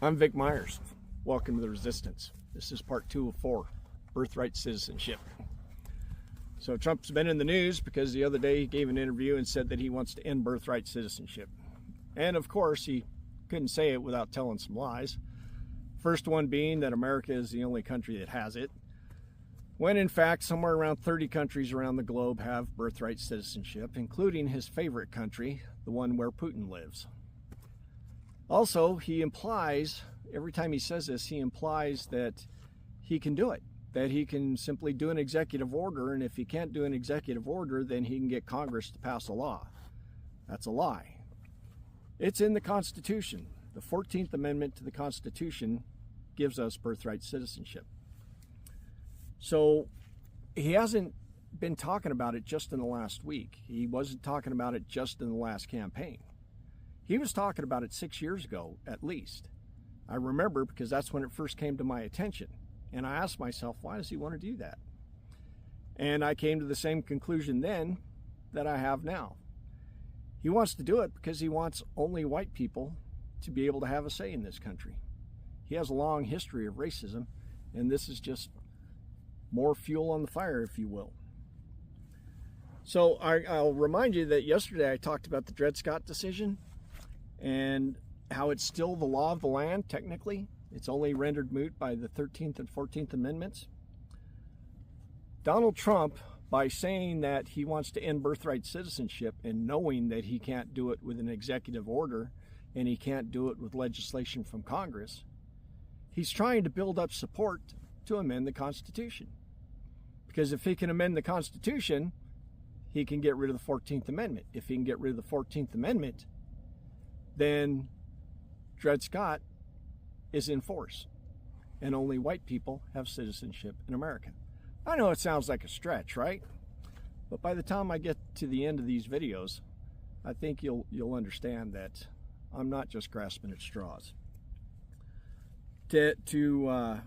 I'm Vic Myers. Welcome to The Resistance. This is part 2 of 4, Birthright Citizenship. So Trump's been in the news because the other day he gave an interview and said that he wants to end birthright citizenship. And of course, he couldn't say it without telling some lies. First one being that America is the only country that has it, when in fact somewhere around 30 countries around the globe have birthright citizenship, including his favorite country, the one where Putin lives. Also, he implies, every time he says this, he implies that he can do it, that he can simply do an executive order, and if he can't do an executive order, then he can get Congress to pass a law. That's a lie. It's in the Constitution. The 14th Amendment to the Constitution gives us birthright citizenship. So he hasn't been talking about it just in the last week. He wasn't talking about it just in the last campaign. He was talking about it 6 years ago, at least. I remember because that's when it first came to my attention. And I asked myself, why does he want to do that? And I came to the same conclusion then that I have now. He wants to do it because he wants only white people to be able to have a say in this country. He has a long history of racism, and this is just more fuel on the fire, if you will. So I'll remind you that yesterday I talked about the Dred Scott decision and how it's still the law of the land, technically. It's only rendered moot by the 13th and 14th Amendments. Donald Trump, by saying that he wants to end birthright citizenship and knowing that he can't do it with an executive order and he can't do it with legislation from Congress, he's trying to build up support to amend the Constitution. Because if he can amend the Constitution, he can get rid of the 14th Amendment. If he can get rid of the 14th Amendment, then Dred Scott is in force, and only white people have citizenship in America. I know it sounds like a stretch, right? But by the time I get to the end of these videos, I think you'll understand that I'm not just grasping at straws. To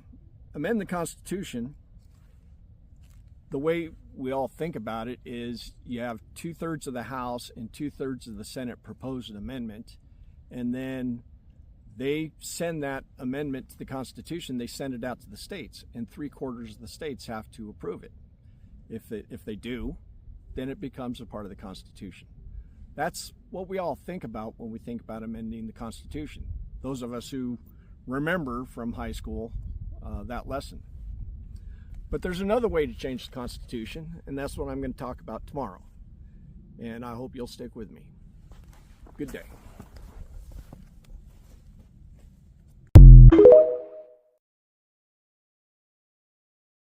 amend the Constitution, the way we all think about it is you have 2/3 of the House and 2/3 of the Senate propose an amendment, and then they send that amendment to the Constitution, they send it out to the states, and 3/4 of the states have to approve it. If they do, then it becomes a part of the Constitution. That's what we all think about when we think about amending the Constitution. Those of us who remember from high school that lesson. But there's another way to change the Constitution, and that's what I'm going to talk about tomorrow. And I hope you'll stick with me. Good day.